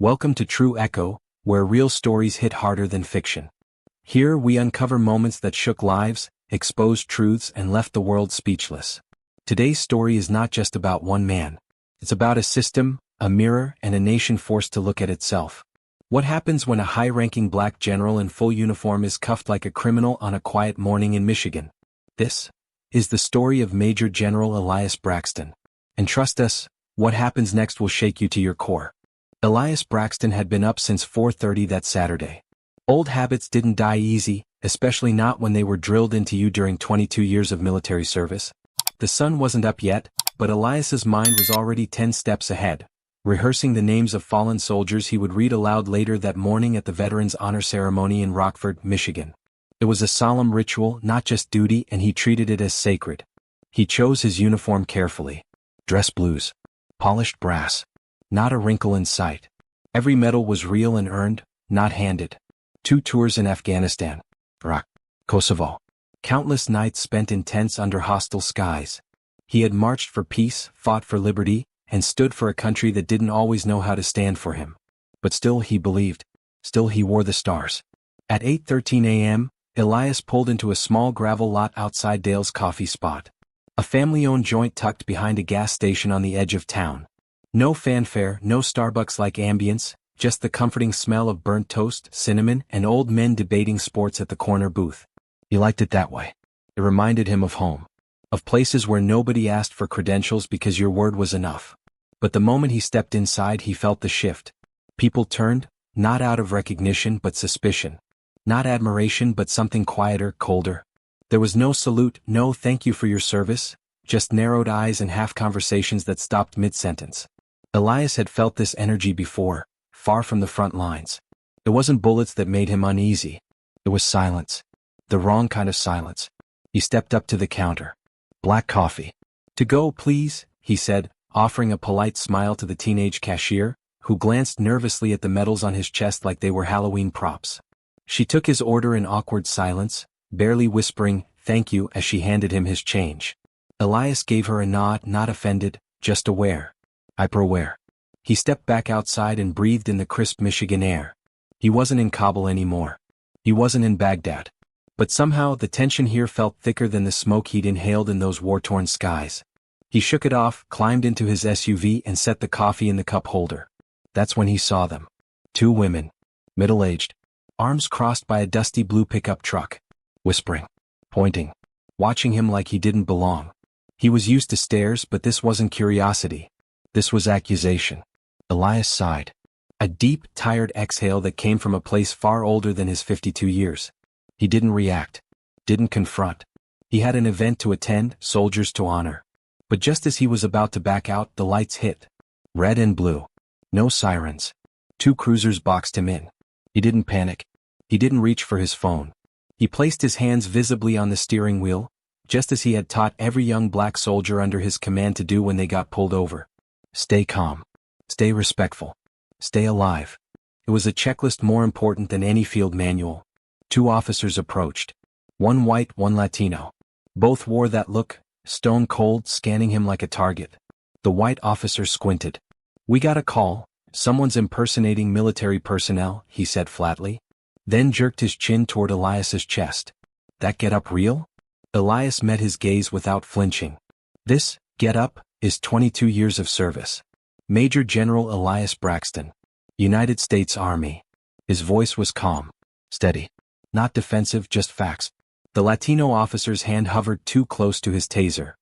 Welcome to True Echo, where real stories hit harder than fiction. Here we uncover moments that shook lives, exposed truths, and left the world speechless. Today's story is not just about one man. It's about a system, a mirror, and a nation forced to look at itself. What happens when a high-ranking black general in full uniform is cuffed like a criminal on a quiet morning in Michigan? This is the story of Major General Elias Braxton. And trust us, what happens next will shake you to your core. Elias Braxton had been up since 4:30 that Saturday. Old habits didn't die easy, especially not when they were drilled into you during 22 years of military service. The sun wasn't up yet, but Elias's mind was already 10 steps ahead, rehearsing the names of fallen soldiers he would read aloud later that morning at the Veterans Honor Ceremony in Rockford, Michigan. It was a solemn ritual, not just duty, and he treated it as sacred. He chose his uniform carefully. Dress blues. Polished brass. Not a wrinkle in sight. Every medal was real and earned, not handed. 2 tours in Afghanistan, Iraq, Kosovo. Countless nights spent in tents under hostile skies. He had marched for peace, fought for liberty, and stood for a country that didn't always know how to stand for him. But still he believed. Still he wore the stars. At 8:13 a.m., Elias pulled into a small gravel lot outside Dale's Coffee Spot. A family-owned joint tucked behind a gas station on the edge of town. No fanfare, no Starbucks-like ambience, just the comforting smell of burnt toast, cinnamon, and old men debating sports at the corner booth. He liked it that way. It reminded him of home. Of places where nobody asked for credentials because your word was enough. But the moment he stepped inside, he felt the shift. People turned, not out of recognition but suspicion. Not admiration but something quieter, colder. There was no salute, no thank you for your service, just narrowed eyes and half-conversations that stopped mid-sentence. Elias had felt this energy before, far from the front lines. It wasn't bullets that made him uneasy. It was silence. The wrong kind of silence. He stepped up to the counter. Black coffee. To go, please, he said, offering a polite smile to the teenage cashier, who glanced nervously at the medals on his chest like they were Halloween props. She took his order in awkward silence, barely whispering, "Thank you," as she handed him his change. Elias gave her a nod, not offended, just aware. Hyper-aware. He stepped back outside and breathed in the crisp Michigan air. He wasn't in Kabul anymore. He wasn't in Baghdad. But somehow the tension here felt thicker than the smoke he'd inhaled in those war-torn skies. He shook it off, climbed into his SUV and set the coffee in the cup holder. That's when he saw them. 2 women. Middle-aged. Arms crossed by a dusty blue pickup truck. Whispering. Pointing. Watching him like he didn't belong. He was used to stares, but this wasn't curiosity. This was accusation. Elias sighed. A deep, tired exhale that came from a place far older than his 52 years. He didn't react. Didn't confront. He had an event to attend, soldiers to honor. But just as he was about to back out, the lights hit. Red and blue. No sirens. 2 cruisers boxed him in. He didn't panic. He didn't reach for his phone. He placed his hands visibly on the steering wheel, just as he had taught every young black soldier under his command to do when they got pulled over. Stay calm. Stay respectful. Stay alive. It was a checklist more important than any field manual. 2 officers approached. 1 white, 1 Latino. Both wore that look, stone cold, scanning him like a target. The white officer squinted. "We got a call. Someone's impersonating military personnel," he said flatly. Then jerked his chin toward Elias's chest. "That get-up real?" Elias met his gaze without flinching. "This get-up is 22 years of service. Major General Elias Braxton, United States Army." His voice was calm, steady. Not defensive, just facts. The Latino officer's hand hovered too close to his taser.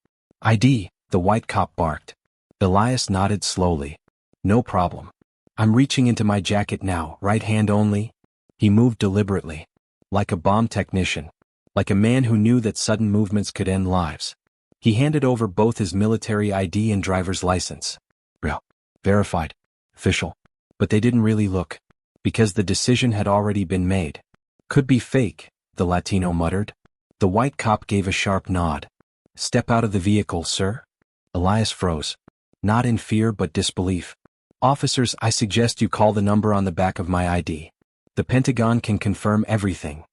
"ID," the white cop barked. Elias nodded slowly. "No problem. I'm reaching into my jacket now, right hand only." He moved deliberately. Like a bomb technician. Like a man who knew that sudden movements could end lives. He handed over both his military ID and driver's license. Real. Verified. Official. But they didn't really look. Because the decision had already been made. "Could be fake," the Latino muttered. The white cop gave a sharp nod. "Step out of the vehicle, sir." Elias froze. Not in fear but disbelief. "Officers, I suggest you call the number on the back of my ID. The Pentagon can confirm everything."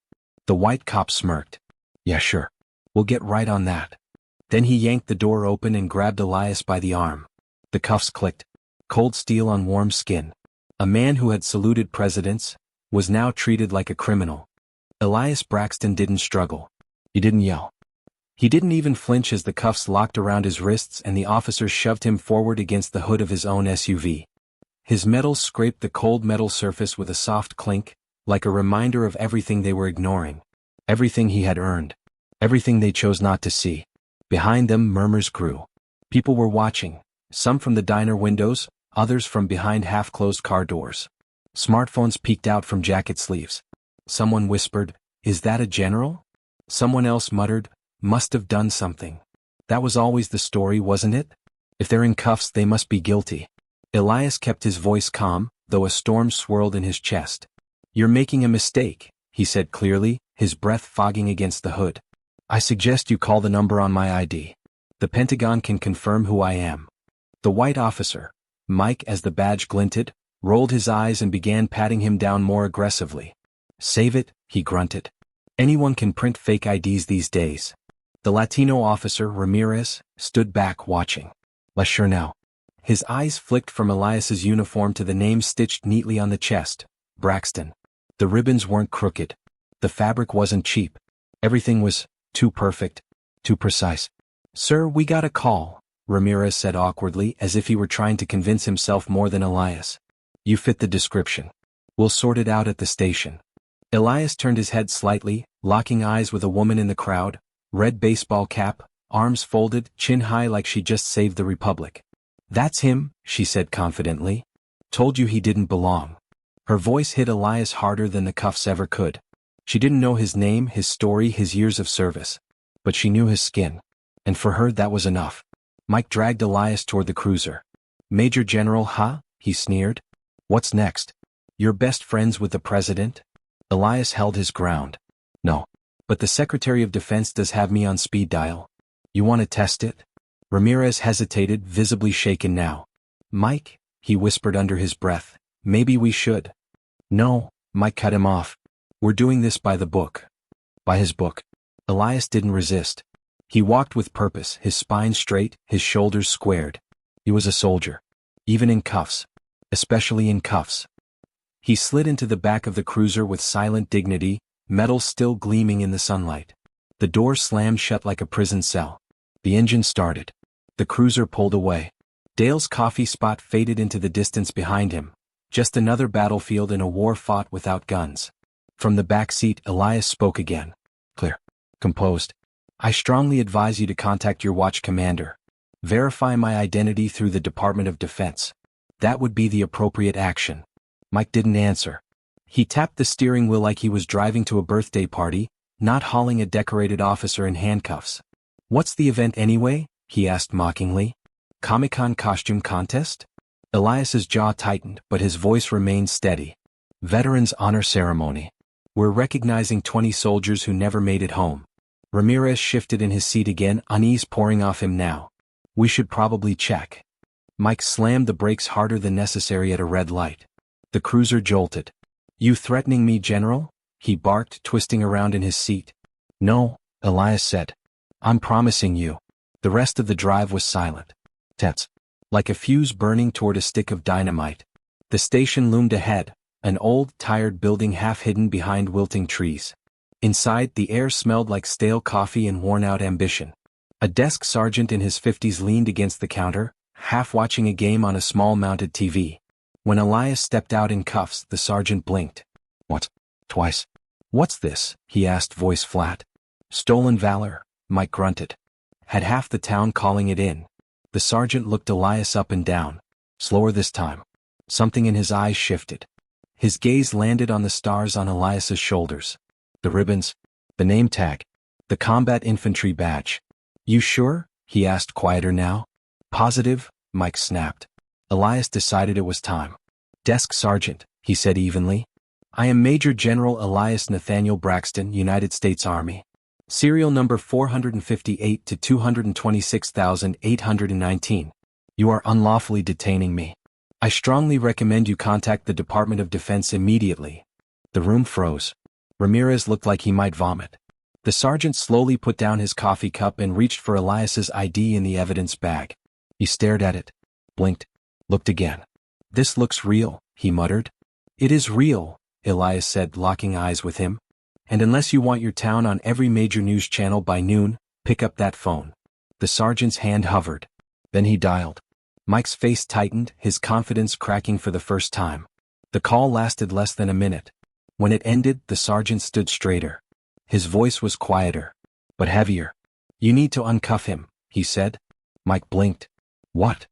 The white cop smirked. "Yeah, sure. We'll get right on that." Then he yanked the door open and grabbed Elias by the arm. The cuffs clicked. Cold steel on warm skin. A man who had saluted presidents was now treated like a criminal. Elias Braxton didn't struggle. He didn't yell. He didn't even flinch as the cuffs locked around his wrists and the officer shoved him forward against the hood of his own SUV. His metals scraped the cold metal surface with a soft clink, like a reminder of everything they were ignoring. Everything he had earned. Everything they chose not to see. Behind them, murmurs grew. People were watching, some from the diner windows, others from behind half-closed car doors. Smartphones peeked out from jacket sleeves. Someone whispered, "Is that a general?" Someone else muttered, "Must have done something." That was always the story, wasn't it? If they're in cuffs, they must be guilty. Elias kept his voice calm, though a storm swirled in his chest. "You're making a mistake," he said clearly, his breath fogging against the hood. "I suggest you call the number on my ID. The Pentagon can confirm who I am." The white officer, Mike as the badge glinted, rolled his eyes and began patting him down more aggressively. "Save it," he grunted. "Anyone can print fake IDs these days." The Latino officer, Ramirez, stood back watching. "Less sure now." His eyes flicked from Elias's uniform to the name stitched neatly on the chest, Braxton. The ribbons weren't crooked. The fabric wasn't cheap. Everything was too perfect, too precise. "Sir, we got a call," Ramirez said awkwardly, as if he were trying to convince himself more than Elias. "You fit the description. We'll sort it out at the station." Elias turned his head slightly, locking eyes with a woman in the crowd, red baseball cap, arms folded, chin high like she just saved the Republic. "That's him," she said confidently. "Told you he didn't belong." Her voice hit Elias harder than the cuffs ever could. She didn't know his name, his story, his years of service. But she knew his skin. And for her that was enough. Mike dragged Elias toward the cruiser. "Major General, huh?" he sneered. "What's next? You're best friends with the president?" Elias held his ground. "No. But the Secretary of Defense does have me on speed dial. You want to test it?" Ramirez hesitated, visibly shaken now. "Mike," he whispered under his breath, "maybe we should." "No," Mike cut him off. "We're doing this by the book." By his book. Elias didn't resist. He walked with purpose, his spine straight, his shoulders squared. He was a soldier. Even in cuffs. Especially in cuffs. He slid into the back of the cruiser with silent dignity, metal still gleaming in the sunlight. The door slammed shut like a prison cell. The engine started. The cruiser pulled away. Dale's coffee spot faded into the distance behind him. Just another battlefield in a war fought without guns. From the back seat, Elias spoke again. Clear. Composed. "I strongly advise you to contact your watch commander. Verify my identity through the Department of Defense. That would be the appropriate action." Mike didn't answer. He tapped the steering wheel like he was driving to a birthday party, not hauling a decorated officer in handcuffs. "What's the event anyway?" he asked mockingly. "Comic-Con costume contest?" Elias's jaw tightened, but his voice remained steady. "Veterans Honor Ceremony. We're recognizing 20 soldiers who never made it home." Ramirez shifted in his seat again, unease pouring off him now. "We should probably check." Mike slammed the brakes harder than necessary at a red light. The cruiser jolted. "You threatening me, General?" he barked, twisting around in his seat. "No," Elias said. "I'm promising you." The rest of the drive was silent. Tense. Like a fuse burning toward a stick of dynamite. The station loomed ahead, an old, tired building half hidden behind wilting trees. Inside, the air smelled like stale coffee and worn-out ambition. A desk sergeant in his 50s leaned against the counter, half watching a game on a small mounted TV. When Elias stepped out in cuffs, the sergeant blinked. "What?" "Twice." "What's this?" he asked, voice flat. "Stolen valor," Mike grunted. "Had half the town calling it in." The sergeant looked Elias up and down. Slower this time. Something in his eyes shifted. His gaze landed on the stars on Elias's shoulders. The ribbons. The name tag. The combat infantry badge. "You sure?" he asked, quieter now. "Positive," Mike snapped. Elias decided it was time. "Desk sergeant," he said evenly. "I am Major General Elias Nathaniel Braxton, United States Army. Serial number 458 to 226,819. You are unlawfully detaining me. I strongly recommend you contact the Department of Defense immediately." The room froze. Ramirez looked like he might vomit. The sergeant slowly put down his coffee cup and reached for Elias's ID in the evidence bag. He stared at it, blinked, looked again. "This looks real," he muttered. It is real, Elias said, locking eyes with him. And unless you want your town on every major news channel by noon, pick up that phone. The sergeant's hand hovered. Then he dialed. Mike's face tightened, his confidence cracking for the first time. The call lasted less than a minute. When it ended, the sergeant stood straighter. His voice was quieter, but heavier. You need to uncuff him, he said. Mike blinked. What?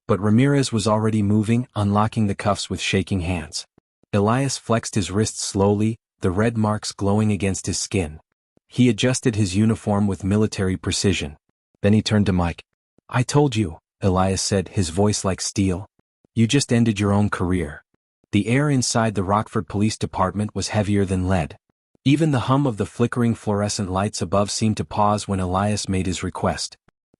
But Ramirez was already moving, unlocking the cuffs with shaking hands. Elias flexed his wrists slowly, the red marks glowing against his skin. He adjusted his uniform with military precision. Then he turned to Mike. I told you, Elias said, his voice like steel. You just ended your own career. The air inside the Rockford Police Department was heavier than lead. Even the hum of the flickering fluorescent lights above seemed to pause when Elias made his request.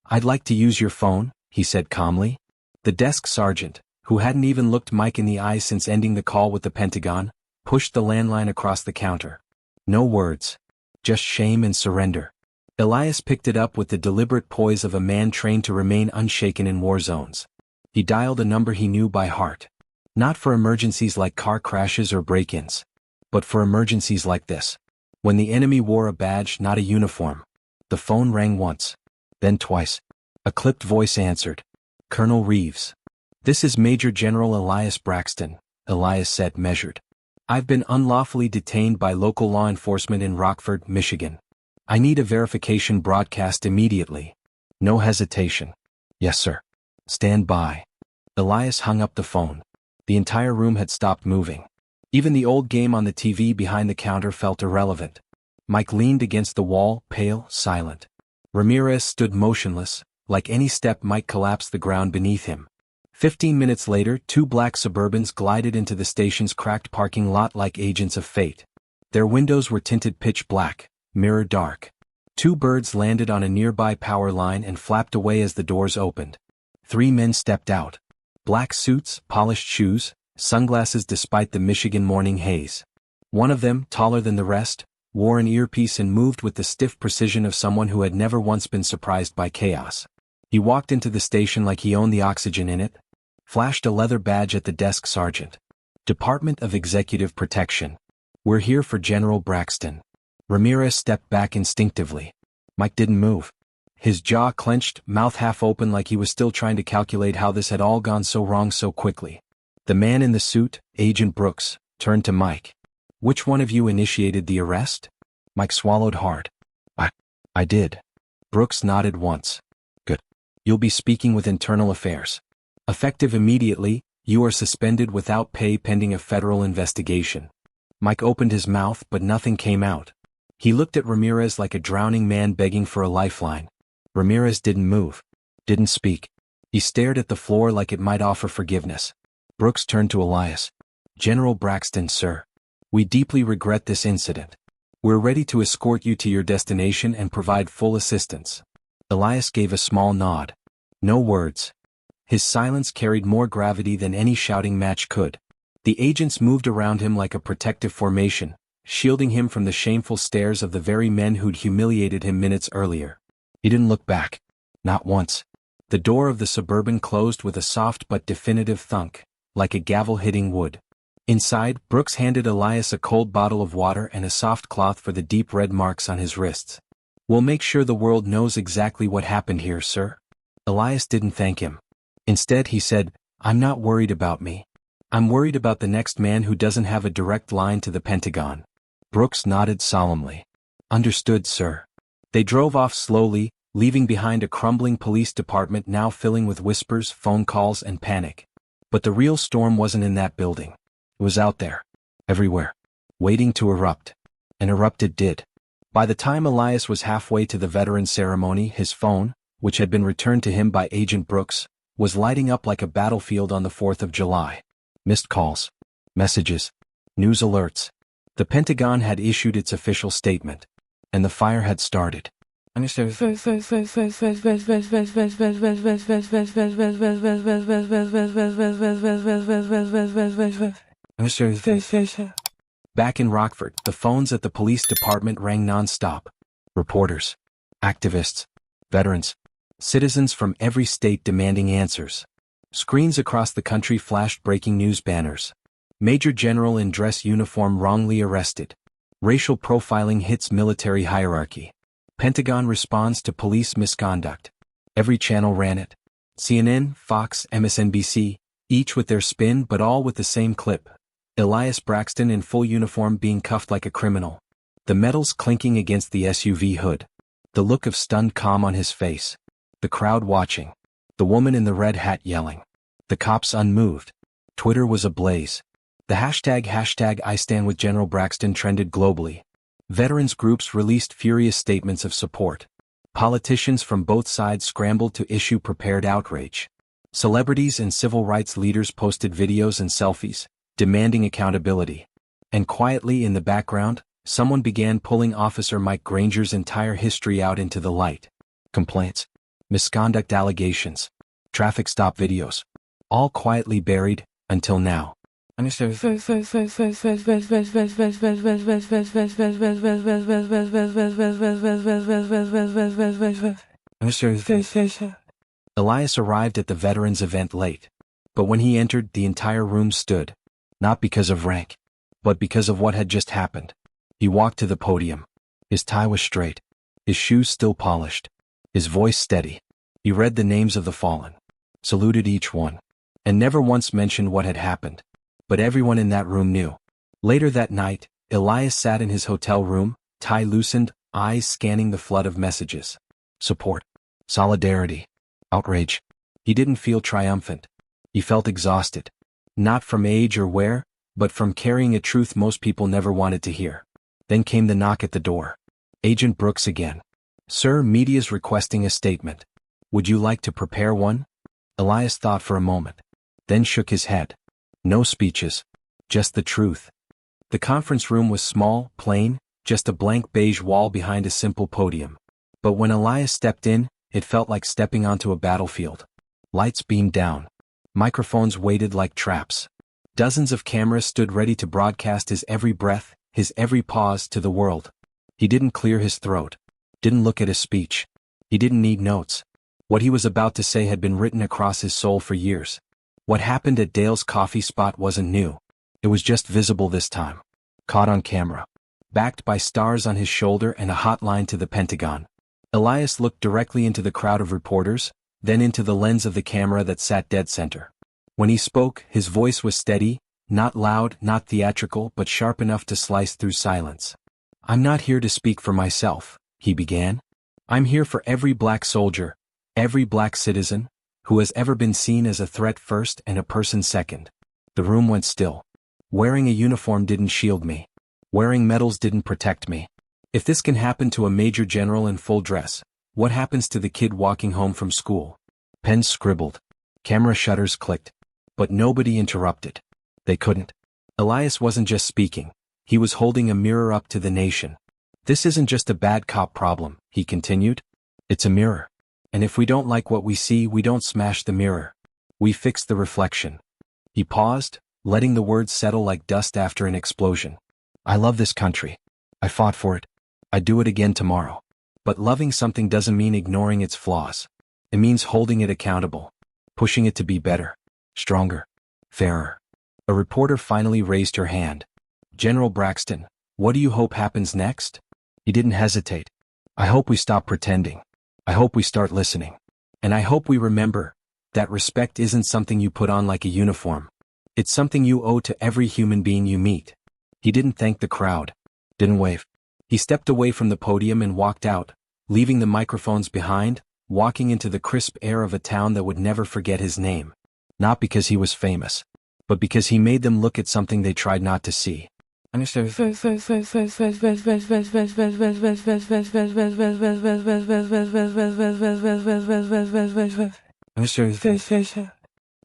I'd like to use your phone, he said calmly. The desk sergeant, who hadn't even looked Mike in the eye since ending the call with the Pentagon, pushed the landline across the counter. No words. Just shame and surrender. Elias picked it up with the deliberate poise of a man trained to remain unshaken in war zones. He dialed a number he knew by heart. Not for emergencies like car crashes or break-ins, but for emergencies like this. When the enemy wore a badge, not a uniform. The phone rang once, then twice. A clipped voice answered. Colonel Reeves. This is Major General Elias Braxton, Elias said, measured. I've been unlawfully detained by local law enforcement in Rockford, Michigan. I need a verification broadcast immediately. No hesitation. Yes, sir. Stand by. Elias hung up the phone. The entire room had stopped moving. Even the old game on the TV behind the counter felt irrelevant. Mike leaned against the wall, pale, silent. Ramirez stood motionless, like any step might collapse the ground beneath him. 15 minutes later, 2 black Suburbans glided into the station's cracked parking lot like agents of fate. Their windows were tinted pitch black, mirror dark. 2 birds landed on a nearby power line and flapped away as the doors opened. 3 men stepped out. Black suits, polished shoes, sunglasses despite the Michigan morning haze. One of them, taller than the rest, wore an earpiece and moved with the stiff precision of someone who had never once been surprised by chaos. He walked into the station like he owned the oxygen in it, flashed a leather badge at the desk sergeant. Department of Executive Protection. We're here for General Braxton. Ramirez stepped back instinctively. Mike didn't move. His jaw clenched, mouth half open like he was still trying to calculate how this had all gone so wrong so quickly. The man in the suit, Agent Brooks, turned to Mike. Which one of you initiated the arrest? Mike swallowed hard. I did. Brooks nodded once. Good. You'll be speaking with Internal Affairs. Effective immediately, you are suspended without pay pending a federal investigation. Mike opened his mouth but nothing came out. He looked at Ramirez like a drowning man begging for a lifeline. Ramirez didn't move. Didn't speak. He stared at the floor like it might offer forgiveness. Brooks turned to Elias. General Braxton, sir. We deeply regret this incident. We're ready to escort you to your destination and provide full assistance. Elias gave a small nod. No words. His silence carried more gravity than any shouting match could. The agents moved around him like a protective formation, shielding him from the shameful stares of the very men who'd humiliated him minutes earlier. He didn't look back. Not once. The door of the Suburban closed with a soft but definitive thunk, like a gavel hitting wood. Inside, Brooks handed Elias a cold bottle of water and a soft cloth for the deep red marks on his wrists. We'll make sure the world knows exactly what happened here, sir. Elias didn't thank him. Instead he said, I'm not worried about me. I'm worried about the next man who doesn't have a direct line to the Pentagon. Brooks nodded solemnly. Understood, sir. They drove off slowly, leaving behind a crumbling police department now filling with whispers, phone calls, and panic. But the real storm wasn't in that building. It was out there. Everywhere. Waiting to erupt. And erupt it did. By the time Elias was halfway to the veteran ceremony, his phone, which had been returned to him by Agent Brooks, was lighting up like a battlefield on the 4th of July. Missed calls. Messages. News alerts. The Pentagon had issued its official statement. And the fire had started. Back in Rockford, the phones at the police department rang non-stop. Reporters. Activists. Veterans. Citizens from every state demanding answers. Screens across the country flashed breaking news banners. Major general in dress uniform wrongly arrested. Racial profiling hits military hierarchy. Pentagon responds to police misconduct. Every channel ran it. CNN, Fox, MSNBC, each with their spin but all with the same clip. Elias Braxton in full uniform being cuffed like a criminal. The metals clinking against the SUV hood. The look of stunned calm on his face. The crowd watching. The woman in the red hat yelling. The cops unmoved. Twitter was ablaze. The hashtag I stand with General Braxton trended globally. Veterans groups released furious statements of support. Politicians from both sides scrambled to issue prepared outrage. Celebrities and civil rights leaders posted videos and selfies, demanding accountability. And quietly in the background, someone began pulling Officer Mike Granger's entire history out into the light. Complaints, misconduct allegations, traffic stop videos, all quietly buried, until now. Elias arrived at the veterans event late. But when he entered, the entire room stood. Not because of rank, but because of what had just happened. He walked to the podium. His tie was straight. His shoes still polished. His voice steady. He read the names of the fallen. Saluted each one. And never once mentioned what had happened. But everyone in that room knew. Later that night, Elias sat in his hotel room, tie loosened, eyes scanning the flood of messages. Support. Solidarity. Outrage. He didn't feel triumphant. He felt exhausted. Not from age or wear, but from carrying a truth most people never wanted to hear. Then came the knock at the door. Agent Brooks again. Sir, media's requesting a statement. Would you like to prepare one? Elias thought for a moment. Then shook his head. No speeches. Just the truth. The conference room was small, plain, just a blank beige wall behind a simple podium. But when Elias stepped in, it felt like stepping onto a battlefield. Lights beamed down. Microphones waited like traps. Dozens of cameras stood ready to broadcast his every breath, his every pause to the world. He didn't clear his throat. Didn't look at his speech. He didn't need notes. What he was about to say had been written across his soul for years. What happened at Dale's coffee spot wasn't new. It was just visible this time. Caught on camera. Backed by stars on his shoulder and a hotline to the Pentagon. Elias looked directly into the crowd of reporters, then into the lens of the camera that sat dead center. When he spoke, his voice was steady, not loud, not theatrical, but sharp enough to slice through silence. I'm not here to speak for myself, he began. I'm here for every black soldier, every black citizen, who has ever been seen as a threat first and a person second. The room went still. Wearing a uniform didn't shield me. Wearing medals didn't protect me. If this can happen to a major general in full dress, what happens to the kid walking home from school? Pens scribbled. Camera shutters clicked. But nobody interrupted. They couldn't. Elias wasn't just speaking. He was holding a mirror up to the nation. This isn't just a bad cop problem, he continued. It's a mirror. And if we don't like what we see, we don't smash the mirror. We fix the reflection. He paused, letting the words settle like dust after an explosion. I love this country. I fought for it. I'd do it again tomorrow. But loving something doesn't mean ignoring its flaws. It means holding it accountable. Pushing it to be better. Stronger. Fairer. A reporter finally raised her hand. General Braxton, what do you hope happens next? He didn't hesitate. I hope we stop pretending. I hope we start listening. And I hope we remember that respect isn't something you put on like a uniform. It's something you owe to every human being you meet. He didn't thank the crowd. Didn't wave. He stepped away from the podium and walked out, leaving the microphones behind, walking into the crisp air of a town that would never forget his name. Not because he was famous, but because he made them look at something they tried not to see.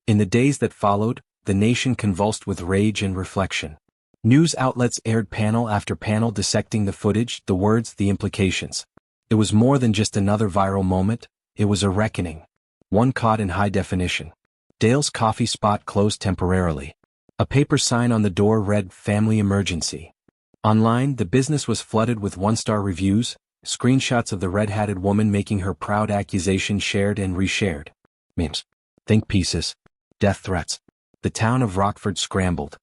In the days that followed, the nation convulsed with rage and reflection. News outlets aired panel after panel dissecting the footage, the words, the implications. It was more than just another viral moment, it was a reckoning. One caught in high definition. Dale's coffee spot closed temporarily. A paper sign on the door read, "Family Emergency." Online, the business was flooded with one-star reviews, screenshots of the red-hatted woman making her proud accusation shared and reshared. Memes. Think pieces. Death threats. The town of Rockford scrambled.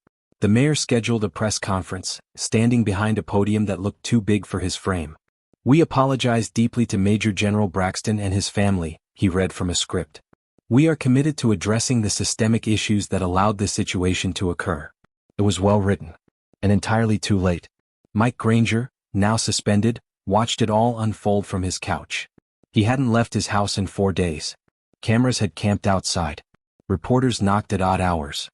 The mayor scheduled a press conference, standing behind a podium that looked too big for his frame. "We apologize deeply to Major General Braxton and his family," he read from a script. "We are committed to addressing the systemic issues that allowed this situation to occur." It was well written. And entirely too late. Mike Granger, now suspended, watched it all unfold from his couch. He hadn't left his house in 4 days. Cameras had camped outside. Reporters knocked at odd hours.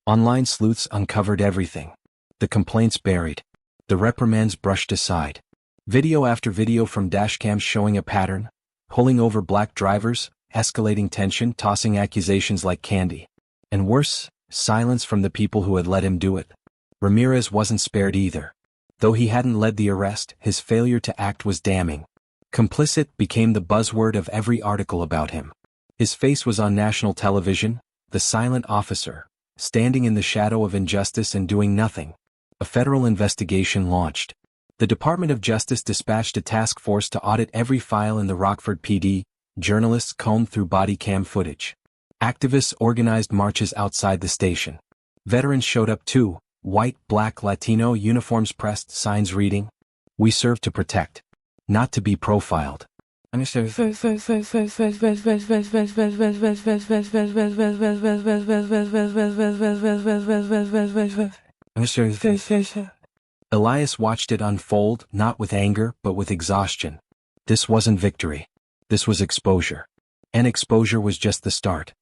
Online sleuths uncovered everything. The complaints buried. The reprimands brushed aside. Video after video from dashcams showing a pattern, pulling over black drivers, escalating tension, tossing accusations like candy. And worse, silence from the people who had let him do it. Ramirez wasn't spared either. Though he hadn't led the arrest, his failure to act was damning. Complicit became the buzzword of every article about him. His face was on national television, the silent officer, standing in the shadow of injustice and doing nothing. A federal investigation launched. The Department of Justice dispatched a task force to audit every file in the Rockford PD. Journalists combed through body cam footage. Activists organized marches outside the station. Veterans showed up too, white, black, Latino uniforms pressed, signs reading, "We serve to protect, not to be profiled." Elias watched it unfold, not with anger, but with exhaustion. This wasn't victory. This was exposure. And exposure was just the start.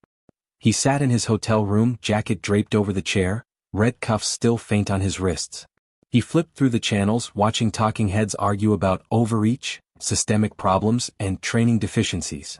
He sat in his hotel room, jacket draped over the chair, red cuffs still faint on his wrists. He flipped through the channels, watching talking heads argue about overreach, systemic problems, and training deficiencies.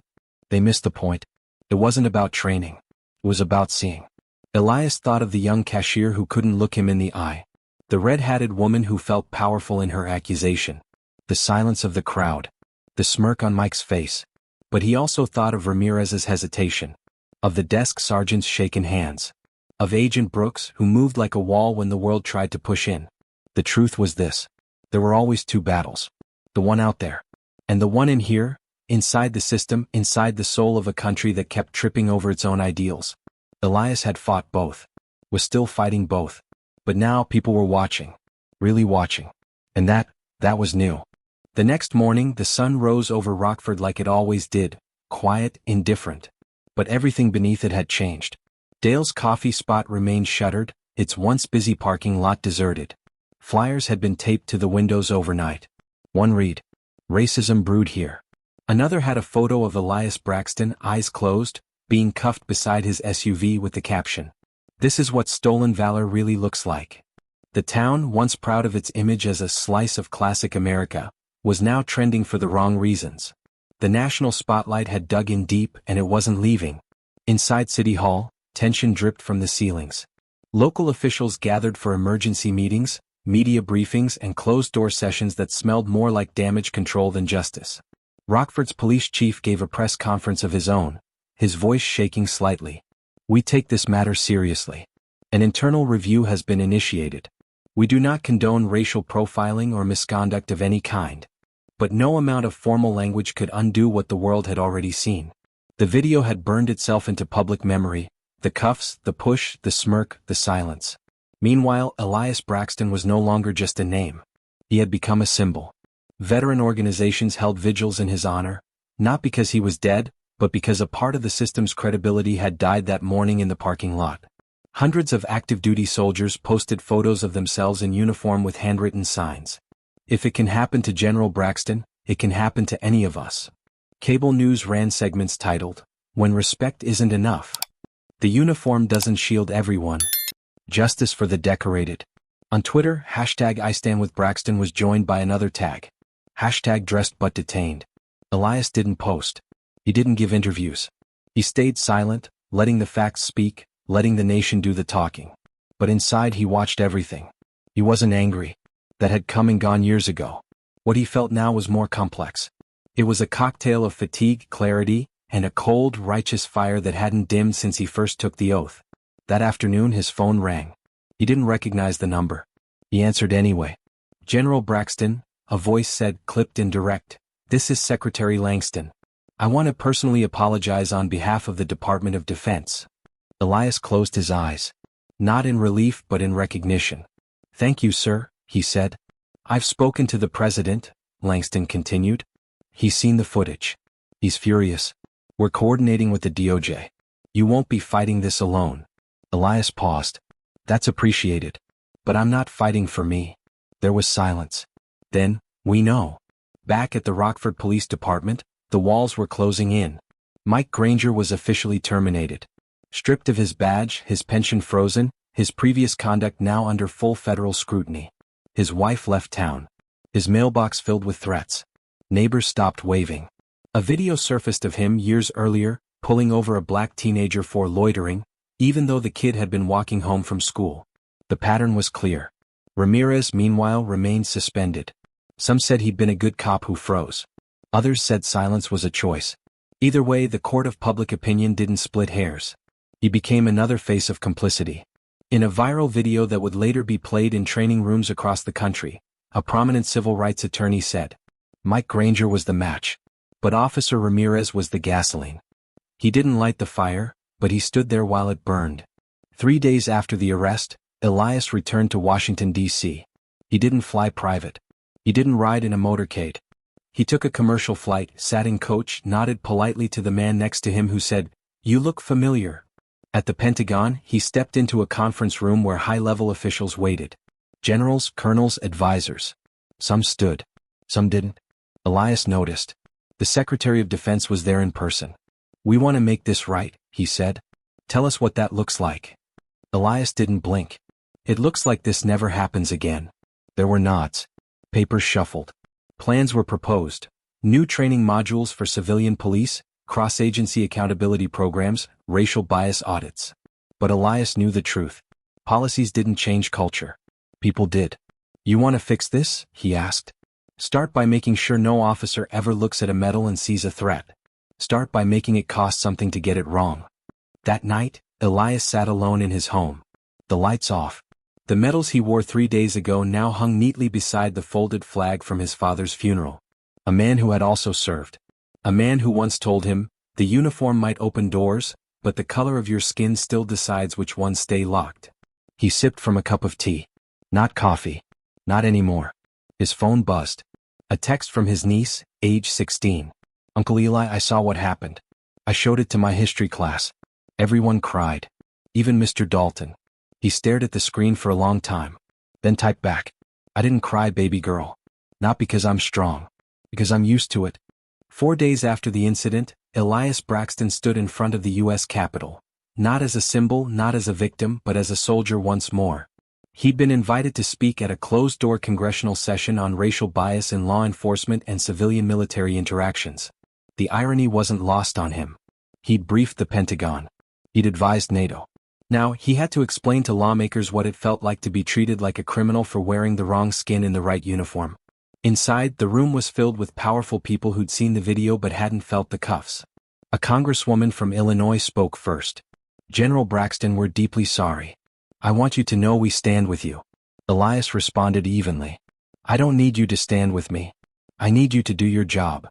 They missed the point. It wasn't about training. It was about seeing. Elias thought of the young cashier who couldn't look him in the eye. The red-hatted woman who felt powerful in her accusation. The silence of the crowd. The smirk on Mike's face. But he also thought of Ramirez's hesitation. Of the desk sergeant's shaken hands. Of Agent Brooks, who moved like a wall when the world tried to push in. The truth was this. There were always two battles. The one out there. And the one in here, inside the system, inside the soul of a country that kept tripping over its own ideals. Elias had fought both. Was still fighting both. But now people were watching. Really watching. And that was new. The next morning the sun rose over Rockford like it always did, quiet, indifferent. But everything beneath it had changed. Dale's coffee spot remained shuttered, its once busy parking lot deserted. Flyers had been taped to the windows overnight. One read, "Racism brewed here." Another had a photo of Elias Braxton, eyes closed, being cuffed beside his SUV with the caption, "This is what stolen valor really looks like." The town, once proud of its image as a slice of classic America, was now trending for the wrong reasons. The national spotlight had dug in deep and it wasn't leaving. Inside City Hall, tension dripped from the ceilings. Local officials gathered for emergency meetings, media briefings, and closed-door sessions that smelled more like damage control than justice. Rockford's police chief gave a press conference of his own, his voice shaking slightly. "We take this matter seriously. An internal review has been initiated. We do not condone racial profiling or misconduct of any kind. But no amount of formal language could undo what the world had already seen." The video had burned itself into public memory, the cuffs, the push, the smirk, the silence. Meanwhile, Elias Braxton was no longer just a name. He had become a symbol. Veteran organizations held vigils in his honor, not because he was dead, but because a part of the system's credibility had died that morning in the parking lot. Hundreds of active-duty soldiers posted photos of themselves in uniform with handwritten signs. "If it can happen to General Braxton, it can happen to any of us." Cable news ran segments titled, "When Respect Isn't Enough." The uniform doesn't shield everyone. Justice for the decorated. On Twitter, hashtag #IStandWithBraxton was joined by another tag. Hashtag dressed but detained. Elias didn't post. He didn't give interviews. He stayed silent, letting the facts speak, letting the nation do the talking. But inside he watched everything. He wasn't angry. That had come and gone years ago. What he felt now was more complex. It was a cocktail of fatigue, clarity, and a cold, righteous fire that hadn't dimmed since he first took the oath. That afternoon his phone rang. He didn't recognize the number. He answered anyway. "General Braxton," a voice said, clipped and direct. "This is Secretary Langston. I want to personally apologize on behalf of the Department of Defense." Elias closed his eyes. Not in relief but in recognition. "Thank you, sir," he said. "I've spoken to the president," Langston continued. "He's seen the footage. He's furious. We're coordinating with the DOJ. You won't be fighting this alone." Elias paused. "That's appreciated. But I'm not fighting for me." There was silence. Then, "We know." Back at the Rockford Police Department, the walls were closing in. Mike Granger was officially terminated. Stripped of his badge, his pension frozen, his previous conduct now under full federal scrutiny. His wife left town. His mailbox filled with threats. Neighbors stopped waving. A video surfaced of him years earlier, pulling over a black teenager for loitering, even though the kid had been walking home from school. The pattern was clear. Ramirez, meanwhile, remained suspended. Some said he'd been a good cop who froze. Others said silence was a choice. Either way, the court of public opinion didn't split hairs. He became another face of complicity. In a viral video that would later be played in training rooms across the country, a prominent civil rights attorney said, "Mike Granger was the match, but Officer Ramirez was the gasoline. He didn't light the fire, but he stood there while it burned." 3 days after the arrest, Elias returned to Washington, D.C. He didn't fly private. He didn't ride in a motorcade. He took a commercial flight, sat in coach, nodded politely to the man next to him who said, "You look familiar." At the Pentagon, he stepped into a conference room where high-level officials waited. Generals, colonels, advisors. Some stood. Some didn't. Elias noticed. The Secretary of Defense was there in person. "We want to make this right," he said. "Tell us what that looks like." Elias didn't blink. "It looks like this never happens again." There were nods. Papers shuffled. Plans were proposed. New training modules for civilian police, cross-agency accountability programs, racial bias audits. But Elias knew the truth. Policies didn't change culture. People did. "You want to fix this?" he asked. "Start by making sure no officer ever looks at a medal and sees a threat. Start by making it cost something to get it wrong." That night, Elias sat alone in his home. The lights off. The medals he wore 3 days ago now hung neatly beside the folded flag from his father's funeral. A man who had also served. A man who once told him, "The uniform might open doors, but the color of your skin still decides which ones stay locked." He sipped from a cup of tea. Not coffee. Not anymore. His phone buzzed. A text from his niece, age 16. "Uncle Eli, I saw what happened. I showed it to my history class. Everyone cried. Even Mr. Dalton." He stared at the screen for a long time. Then typed back, "I didn't cry, baby girl. Not because I'm strong. Because I'm used to it." 4 days after the incident, Elias Braxton stood in front of the U.S. Capitol. Not as a symbol, not as a victim, but as a soldier once more. He'd been invited to speak at a closed-door congressional session on racial bias in law enforcement and civilian-military interactions. The irony wasn't lost on him. He'd briefed the Pentagon. He'd advised NATO. Now, he had to explain to lawmakers what it felt like to be treated like a criminal for wearing the wrong skin in the right uniform. Inside, the room was filled with powerful people who'd seen the video but hadn't felt the cuffs. A congresswoman from Illinois spoke first. "General Braxton, we're deeply sorry. I want you to know we stand with you." Elias responded evenly. "I don't need you to stand with me. I need you to do your job."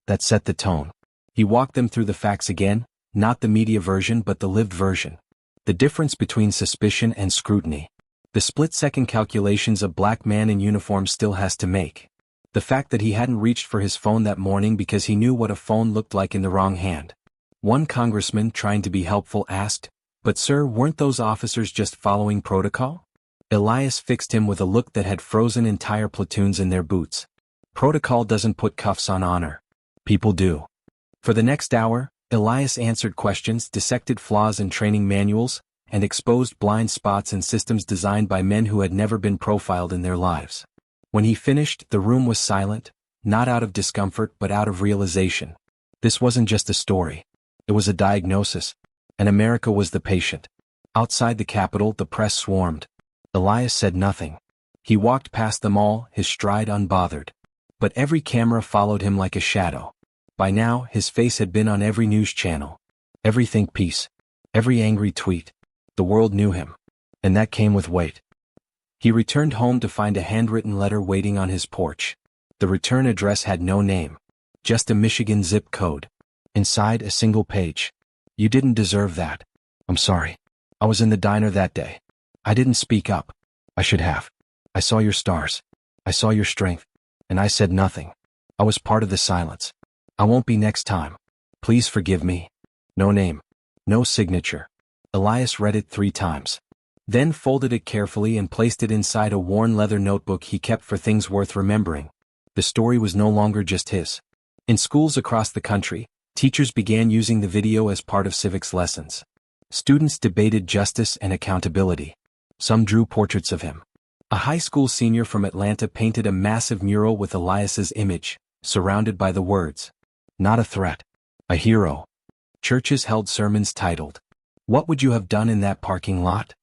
That set the tone. He walked them through the facts again, not the media version but the lived version. The difference between suspicion and scrutiny. The split-second calculations a black man in uniform still has to make. The fact that he hadn't reached for his phone that morning because he knew what a phone looked like in the wrong hand. One congressman, trying to be helpful, asked, "But sir, weren't those officers just following protocol?" Elias fixed him with a look that had frozen entire platoons in their boots. "Protocol doesn't put cuffs on honor. People do." For the next hour, Elias answered questions, dissected flaws in training manuals, and exposed blind spots in systems designed by men who had never been profiled in their lives. When he finished, the room was silent, not out of discomfort but out of realization. This wasn't just a story. It was a diagnosis, and America was the patient. Outside the Capitol, the press swarmed. Elias said nothing. He walked past them all, his stride unbothered. But every camera followed him like a shadow. By now, his face had been on every news channel. Every think piece. Every angry tweet. The world knew him. And that came with weight. He returned home to find a handwritten letter waiting on his porch. The return address had no name. Just a Michigan zip code. Inside, a single page. "You didn't deserve that. I'm sorry. I was in the diner that day. I didn't speak up. I should have. I saw your stars. I saw your strength. And I said nothing. I was part of the silence. I won't be next time. Please forgive me. No name. No signature. Elias read it 3 times. Then folded it carefully and placed it inside a worn leather notebook he kept for things worth remembering. The story was no longer just his. In schools across the country, teachers began using the video as part of civics lessons. Students debated justice and accountability. Some drew portraits of him. A high school senior from Atlanta painted a massive mural with Elias's image, surrounded by the words, "Not a threat. A hero." Churches held sermons titled, "What would you have done in that parking lot?"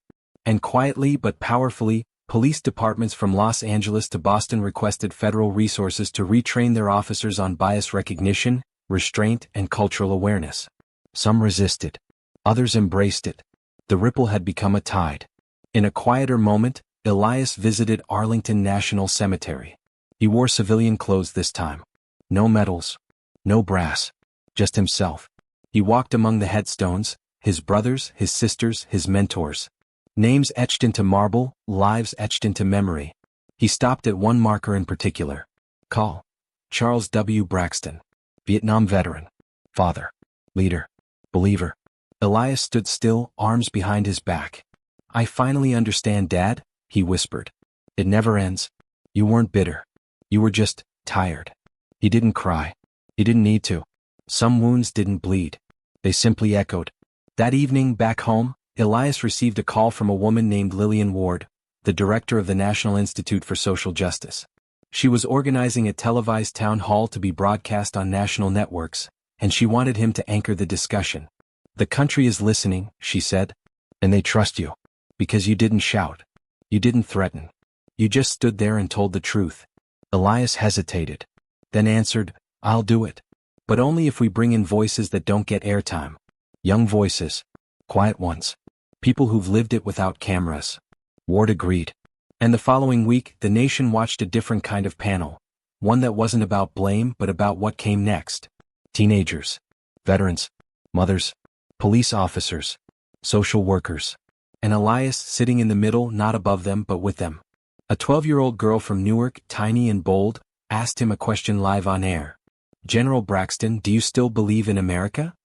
And quietly but powerfully, police departments from Los Angeles to Boston requested federal resources to retrain their officers on bias recognition, restraint, and cultural awareness. Some resisted. Others embraced it. The ripple had become a tide. In a quieter moment, Elias visited Arlington National Cemetery. He wore civilian clothes this time. No medals. No brass. Just himself. He walked among the headstones, his brothers, his sisters, his mentors. Names etched into marble, lives etched into memory. He stopped at one marker in particular. Call. Charles W. Braxton. Vietnam veteran. Father. Leader. Believer. Elias stood still, arms behind his back. "I finally understand, Dad," he whispered. "It never ends. You weren't bitter. You were just tired." He didn't cry. He didn't need to. Some wounds didn't bleed. They simply echoed. That evening, back home, Elias received a call from a woman named Lillian Ward, the director of the National Institute for Social Justice. She was organizing a televised town hall to be broadcast on national networks, and she wanted him to anchor the discussion. "The country is listening," she said, "and they trust you. Because you didn't shout. You didn't threaten. You just stood there and told the truth." Elias hesitated, then answered, "I'll do it. But only if we bring in voices that don't get airtime. Young voices. Quiet ones. People who've lived it without cameras." Ward agreed. And the following week, the nation watched a different kind of panel. One that wasn't about blame but about what came next. Teenagers. Veterans. Mothers. Police officers. Social workers. And Elias sitting in the middle, not above them but with them. A 12-year-old girl from Newark, tiny and bold, asked him a question live on air. "General Braxton, do you still believe in America?"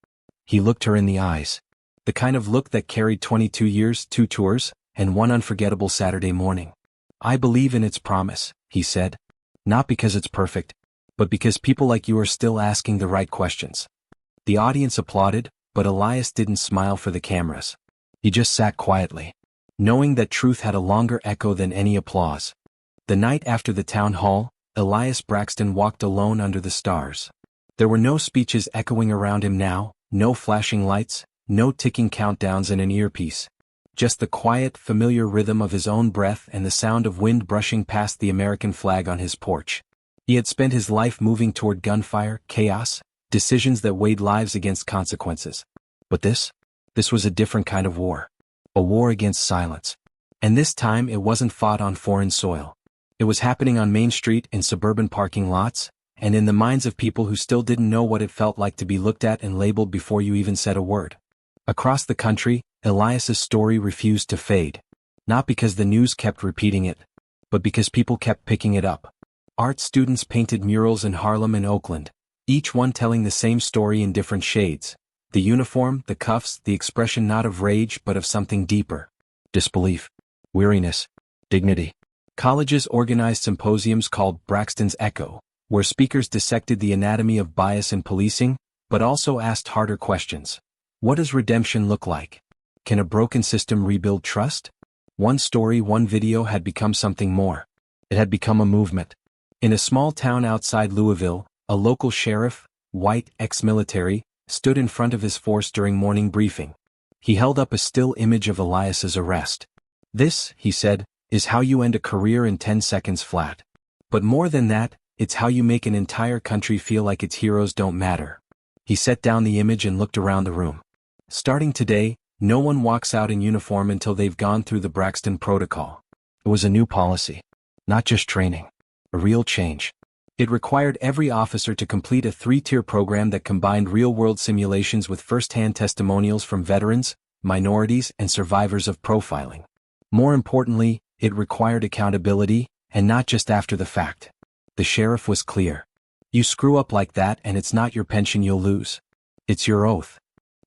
He looked her in the eyes. The kind of look that carried 22 years, 2 tours, and one unforgettable Saturday morning. "I believe in its promise," he said. "Not because it's perfect, but because people like you are still asking the right questions." The audience applauded, but Elias didn't smile for the cameras. He just sat quietly, knowing that truth had a longer echo than any applause. The night after the town hall, Elias Braxton walked alone under the stars. There were no speeches echoing around him now, no flashing lights, no ticking countdowns in an earpiece. Just the quiet, familiar rhythm of his own breath and the sound of wind brushing past the American flag on his porch. He had spent his life moving toward gunfire, chaos, decisions that weighed lives against consequences. But this was a different kind of war. A war against silence. And this time it wasn't fought on foreign soil. It was happening on Main Street, in suburban parking lots, and in the minds of people who still didn't know what it felt like to be looked at and labeled before you even said a word. Across the country, Elias's story refused to fade. Not because the news kept repeating it, but because people kept picking it up. Art students painted murals in Harlem and Oakland, each one telling the same story in different shades. The uniform, the cuffs, the expression not of rage but of something deeper. Disbelief. Weariness. Dignity. Colleges organized symposiums called Braxton's Echo, where speakers dissected the anatomy of bias in policing, but also asked harder questions. What does redemption look like? Can a broken system rebuild trust? One story, one video had become something more. It had become a movement. In a small town outside Louisville, a local sheriff, white, ex-military, stood in front of his force during morning briefing. He held up a still image of Elias's arrest. "This," he said, "is how you end a career in 10 seconds flat. But more than that, it's how you make an entire country feel like its heroes don't matter." He set down the image and looked around the room. "Starting today, no one walks out in uniform until they've gone through the Braxton Protocol." It was a new policy. Not just training. A real change. It required every officer to complete a 3-tier program that combined real-world simulations with first-hand testimonials from veterans, minorities, and survivors of profiling. More importantly, it required accountability, and not just after the fact. The sheriff was clear. You screw up like that and it's not your pension you'll lose. It's your oath.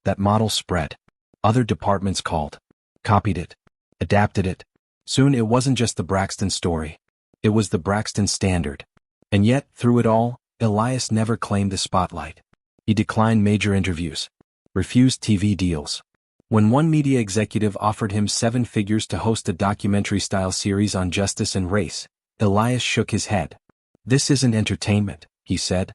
That model spread. Other departments called, copied it, adapted it. Soon it wasn't just the Braxton story. It was the Braxton standard. And yet, through it all, Elias never claimed the spotlight. He declined major interviews, refused TV deals. When one media executive offered him 7 figures to host a documentary-style series on justice and race, Elias shook his head. This isn't entertainment, he said.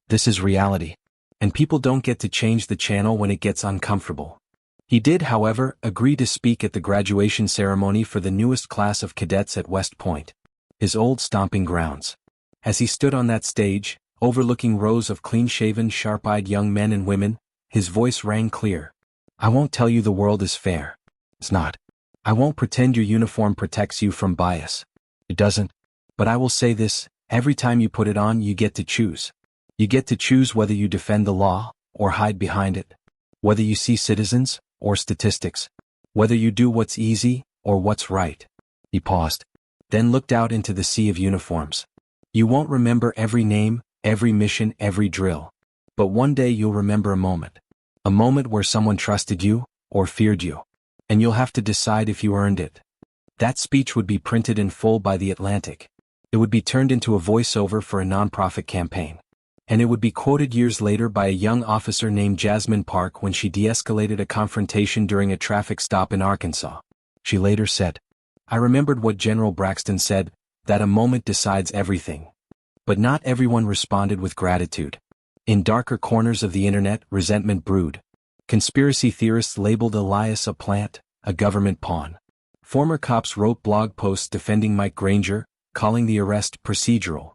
This is reality. And people don't get to change the channel when it gets uncomfortable. He did, however, agree to speak at the graduation ceremony for the newest class of cadets at West Point, his old stomping grounds. As he stood on that stage, overlooking rows of clean-shaven, sharp-eyed young men and women, his voice rang clear. I won't tell you the world is fair. It's not. I won't pretend your uniform protects you from bias. It doesn't. But I will say this, every time you put it on you get to choose. You get to choose whether you defend the law, or hide behind it. Whether you see citizens, or statistics. Whether you do what's easy, or what's right. He paused. Then looked out into the sea of uniforms. You won't remember every name, every mission, every drill. But one day you'll remember a moment. A moment where someone trusted you, or feared you. And you'll have to decide if you earned it. That speech would be printed in full by The Atlantic. It would be turned into a voiceover for a nonprofit campaign. And it would be quoted years later by a young officer named Jasmine Park when she de-escalated a confrontation during a traffic stop in Arkansas. She later said, I remembered what General Braxton said, that a moment decides everything. But not everyone responded with gratitude. In darker corners of the internet, resentment brewed. Conspiracy theorists labeled Elias a plant, a government pawn. Former cops wrote blog posts defending Mike Granger, calling the arrest procedural.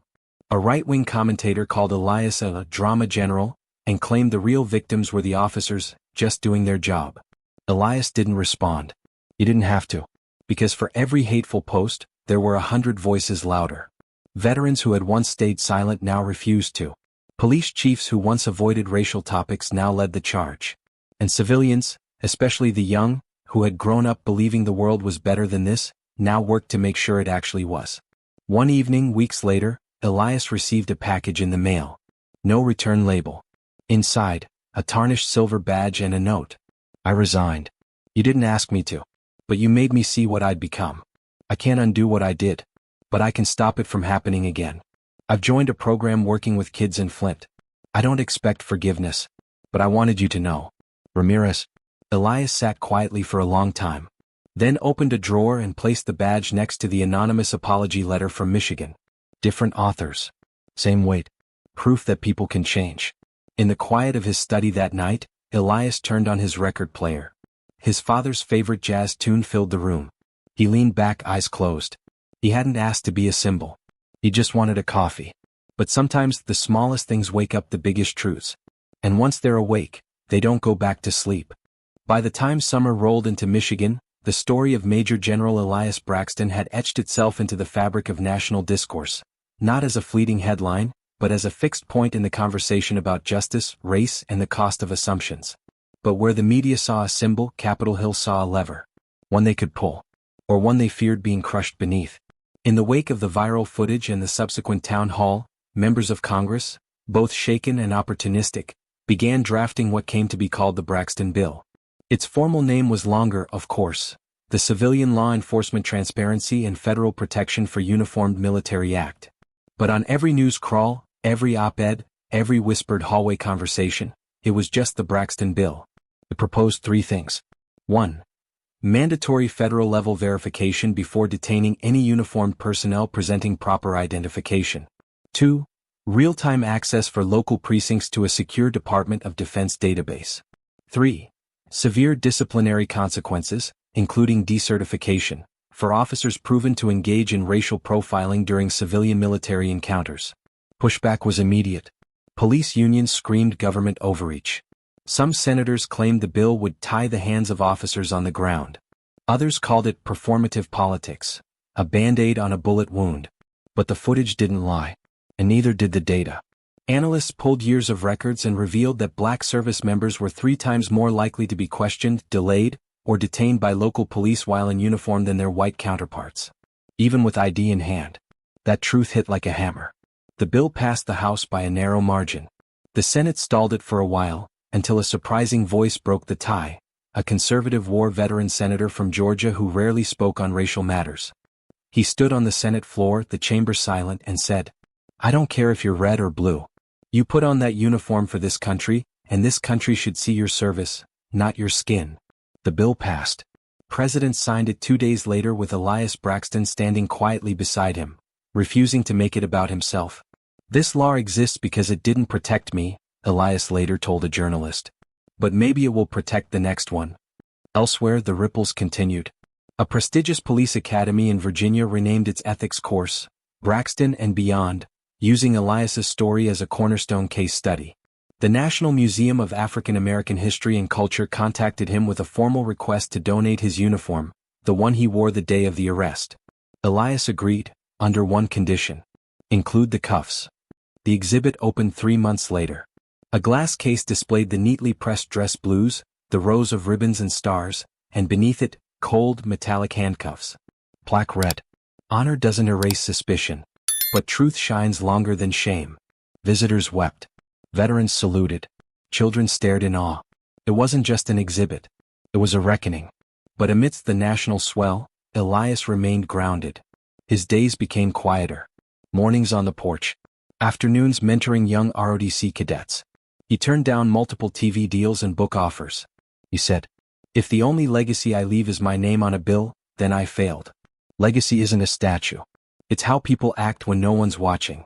A right-wing commentator called Elias a drama general, and claimed the real victims were the officers, just doing their job. Elias didn't respond. He didn't have to. Because for every hateful post, there were 100 voices louder. Veterans who had once stayed silent now refused to. Police chiefs who once avoided racial topics now led the charge. And civilians, especially the young, who had grown up believing the world was better than this, now worked to make sure it actually was. One evening, weeks later, Elias received a package in the mail. No return label. Inside, a tarnished silver badge and a note. I resigned. You didn't ask me to. But you made me see what I'd become. I can't undo what I did. But I can stop it from happening again. I've joined a program working with kids in Flint. I don't expect forgiveness. But I wanted you to know. Ramirez. Elias sat quietly for a long time. Then opened a drawer and placed the badge next to the anonymous apology letter from Michigan. Different authors. Same weight. Proof that people can change. In the quiet of his study that night, Elias turned on his record player. His father's favorite jazz tune filled the room. He leaned back, eyes closed. He hadn't asked to be a symbol. He just wanted a coffee. But sometimes the smallest things wake up the biggest truths. And once they're awake, they don't go back to sleep. By the time summer rolled into Michigan, the story of Major General Elias Braxton had etched itself into the fabric of national discourse, not as a fleeting headline, but as a fixed point in the conversation about justice, race, and the cost of assumptions. But where the media saw a symbol, Capitol Hill saw a lever. One they could pull. Or one they feared being crushed beneath. In the wake of the viral footage and the subsequent town hall, members of Congress, both shaken and opportunistic, began drafting what came to be called the Braxton Bill. Its formal name was longer, of course, the Civilian Law Enforcement Transparency and Federal Protection for Uniformed Military Act. But on every news crawl, every op-ed, every whispered hallway conversation, it was just the Braxton Bill. It proposed 3 things. 1. Mandatory federal-level verification before detaining any uniformed personnel presenting proper identification. 2. Real-time access for local precincts to a secure Department of Defense database. 3. Severe disciplinary consequences, including decertification, for officers proven to engage in racial profiling during civilian-military encounters. Pushback was immediate. Police unions screamed government overreach. Some senators claimed the bill would tie the hands of officers on the ground. Others called it performative politics, a band-aid on a bullet wound. But the footage didn't lie, and neither did the data. Analysts pulled years of records and revealed that black service members were 3 times more likely to be questioned, delayed, or detained by local police while in uniform than their white counterparts. Even with ID in hand. That truth hit like a hammer. The bill passed the House by a narrow margin. The Senate stalled it for a while, until a surprising voice broke the tie, a conservative war veteran senator from Georgia who rarely spoke on racial matters. He stood on the Senate floor, the chamber silent, and said, "I don't care if you're red or blue. You put on that uniform for this country, and this country should see your service, not your skin." The bill passed. President signed it 2 days later with Elias Braxton standing quietly beside him, refusing to make it about himself. "This law exists because it didn't protect me," Elias later told a journalist. "But maybe it will protect the next one." Elsewhere, the ripples continued. A prestigious police academy in Virginia renamed its ethics course, Braxton and Beyond, using Elias's story as a cornerstone case study. The National Museum of African American History and Culture contacted him with a formal request to donate his uniform, the one he wore the day of the arrest. Elias agreed, under one condition: include the cuffs. The exhibit opened 3 months later. A glass case displayed the neatly pressed dress blues, the rows of ribbons and stars, and beneath it, cold, metallic handcuffs. Plaque read, "Honor doesn't erase suspicion, but truth shines longer than shame." Visitors wept. Veterans saluted. Children stared in awe. It wasn't just an exhibit. It was a reckoning. But amidst the national swell, Elias remained grounded. His days became quieter. Mornings on the porch. Afternoons mentoring young ROTC cadets. He turned down multiple TV deals and book offers. He said, "If the only legacy I leave is my name on a bill, then I failed." Legacy isn't a statue. It's how people act when no one's watching.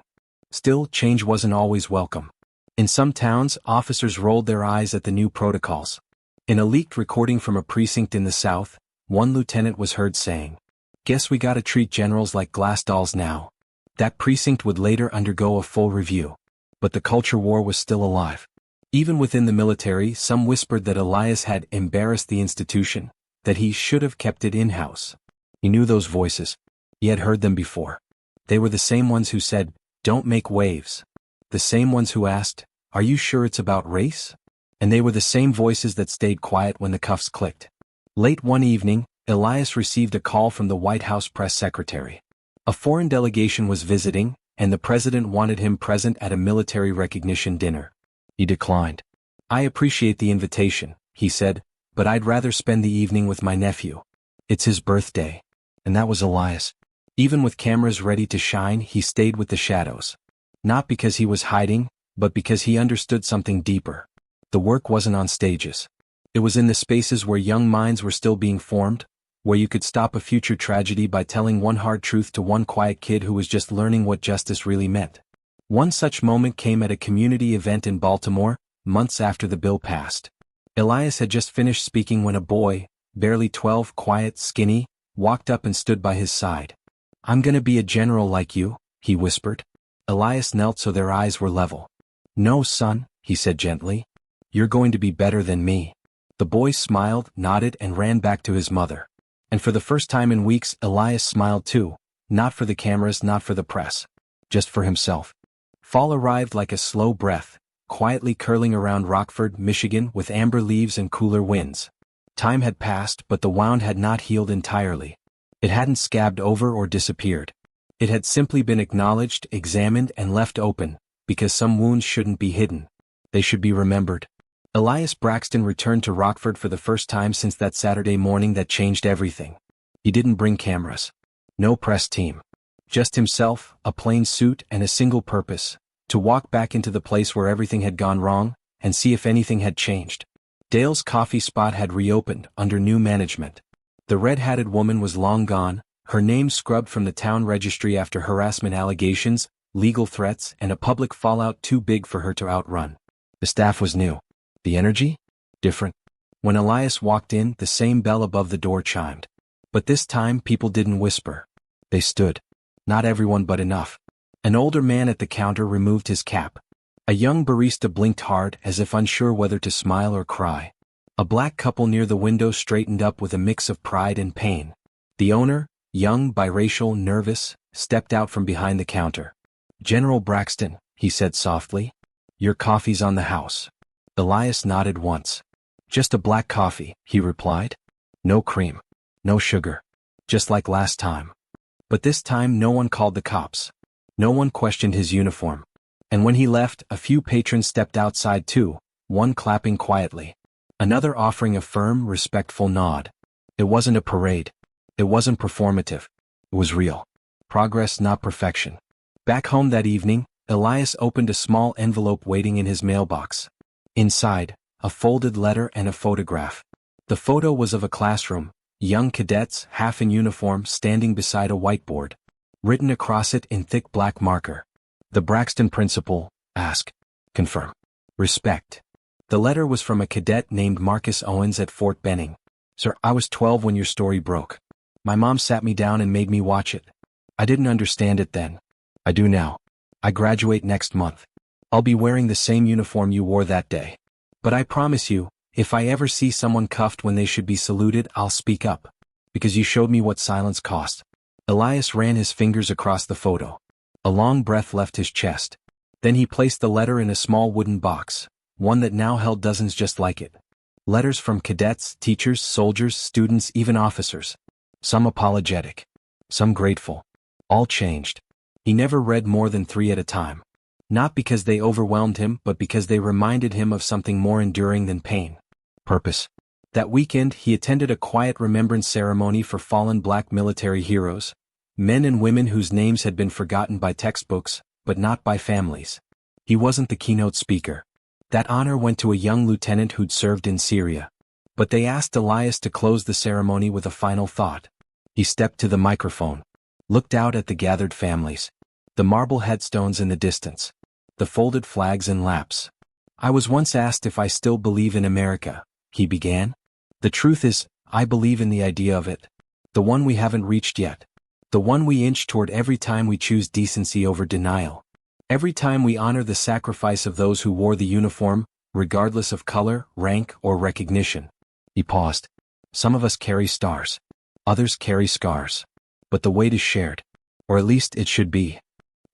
Still, change wasn't always welcome. In some towns, officers rolled their eyes at the new protocols. In a leaked recording from a precinct in the South, one lieutenant was heard saying, "Guess we gotta treat generals like glass dolls now." That precinct would later undergo a full review. But the culture war was still alive. Even within the military, some whispered that Elias had embarrassed the institution, that he should have kept it in-house. He knew those voices. He had heard them before. They were the same ones who said, "Don't make waves." The same ones who asked, "Are you sure it's about race?" And they were the same voices that stayed quiet when the cuffs clicked. Late one evening, Elias received a call from the White House press secretary. A foreign delegation was visiting, and the president wanted him present at a military recognition dinner. He declined. "I appreciate the invitation," he said, "but I'd rather spend the evening with my nephew. It's his birthday." And that was Elias. Even with cameras ready to shine, he stayed with the shadows. Not because he was hiding, but because he understood something deeper. The work wasn't on stages. It was in the spaces where young minds were still being formed, where you could stop a future tragedy by telling one hard truth to one quiet kid who was just learning what justice really meant. One such moment came at a community event in Baltimore, months after the bill passed. Elias had just finished speaking when a boy, barely 12, quiet, skinny, walked up and stood by his side. "I'm gonna be a general like you," he whispered. Elias knelt so their eyes were level. "No, son," he said gently. "You're going to be better than me." The boy smiled, nodded, and ran back to his mother. And for the first time in weeks, Elias smiled too, not for the cameras, not for the press, just for himself. Fall arrived like a slow breath, quietly curling around Rockford, Michigan, with amber leaves and cooler winds. Time had passed, but the wound had not healed entirely. It hadn't scabbed over or disappeared. It had simply been acknowledged, examined, and left open, because some wounds shouldn't be hidden. They should be remembered. Elias Braxton returned to Rockford for the first time since that Saturday morning that changed everything. He didn't bring cameras. No press team. Just himself, a plain suit, and a single purpose: to walk back into the place where everything had gone wrong, and see if anything had changed. Dale's coffee spot had reopened, under new management. The red-hatted woman was long gone, her name scrubbed from the town registry after harassment allegations, legal threats, and a public fallout too big for her to outrun. The staff was new. The energy? Different. When Elias walked in, the same bell above the door chimed. But this time, people didn't whisper. They stood. Not everyone, but enough. An older man at the counter removed his cap. A young barista blinked hard, as if unsure whether to smile or cry. A black couple near the window straightened up with a mix of pride and pain. The owner, young, biracial, nervous, stepped out from behind the counter. "General Braxton," he said softly. "Your coffee's on the house." Elias nodded once. "Just a black coffee," he replied. No cream. No sugar. Just like last time. But this time no one called the cops. No one questioned his uniform. And when he left, a few patrons stepped outside too, one clapping quietly. Another offering a firm, respectful nod. It wasn't a parade. It wasn't performative. It was real. Progress, not perfection. Back home that evening, Elias opened a small envelope waiting in his mailbox. Inside, a folded letter and a photograph. The photo was of a classroom, young cadets, half in uniform, standing beside a whiteboard. Written across it in thick black marker. The Braxton principal, ask, confirm, respect. The letter was from a cadet named Marcus Owens at Fort Benning. Sir, I was 12 when your story broke. My mom sat me down and made me watch it. I didn't understand it then. I do now. I graduate next month. I'll be wearing the same uniform you wore that day. But I promise you, if I ever see someone cuffed when they should be saluted, I'll speak up. Because you showed me what silence cost. Elias ran his fingers across the photo. A long breath left his chest. Then he placed the letter in a small wooden box, one that now held dozens just like it. Letters from cadets, teachers, soldiers, students, even officers. Some apologetic. Some grateful. All changed. He never read more than 3 at a time. Not because they overwhelmed him, but because they reminded him of something more enduring than pain. Purpose. That weekend, he attended a quiet remembrance ceremony for fallen black military heroes. Men and women whose names had been forgotten by textbooks, but not by families. He wasn't the keynote speaker. That honor went to a young lieutenant who'd served in Syria. But they asked Elias to close the ceremony with a final thought. He stepped to the microphone. Looked out at the gathered families. The marble headstones in the distance. The folded flags and laps. I was once asked if I still believe in America, he began. The truth is, I believe in the idea of it. The one we haven't reached yet. The one we inch toward every time we choose decency over denial. Every time we honor the sacrifice of those who wore the uniform, regardless of color, rank, or recognition. He paused. Some of us carry stars. Others carry scars. But the weight is shared. Or at least it should be.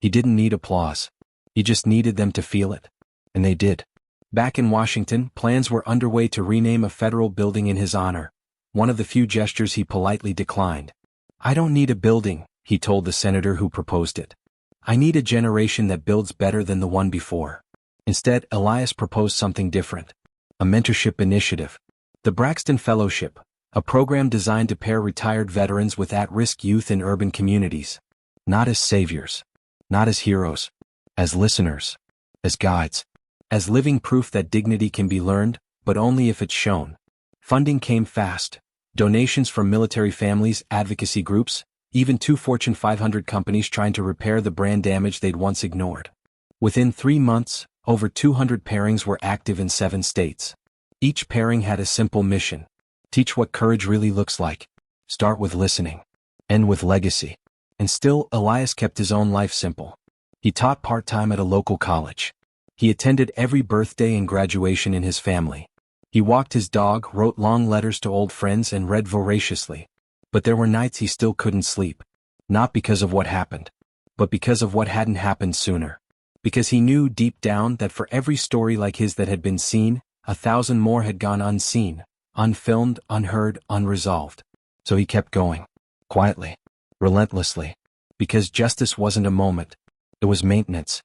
He didn't need applause. He just needed them to feel it. And they did. Back in Washington, plans were underway to rename a federal building in his honor. One of the few gestures he politely declined. I don't need a building, he told the senator who proposed it. I need a generation that builds better than the one before. Instead, Elias proposed something different. A mentorship initiative. The Braxton Fellowship, a program designed to pair retired veterans with at-risk youth in urban communities. Not as saviors. Not as heroes. As listeners. As guides. As living proof that dignity can be learned, but only if it's shown. Funding came fast. Donations from military families, advocacy groups, even 2 Fortune 500 companies trying to repair the brand damage they'd once ignored. Within 3 months, over 200 pairings were active in 7 states. Each pairing had a simple mission. Teach what courage really looks like. Start with listening. End with legacy. And still, Elias kept his own life simple. He taught part-time at a local college. He attended every birthday and graduation in his family. He walked his dog, wrote long letters to old friends, and read voraciously. But there were nights he still couldn't sleep. Not because of what happened, but because of what hadn't happened sooner. Because he knew deep down that for every story like his that had been seen, 1,000 more had gone unseen, unfilmed, unheard, unresolved. So he kept going. Quietly. Relentlessly. Because justice wasn't a moment. It was maintenance.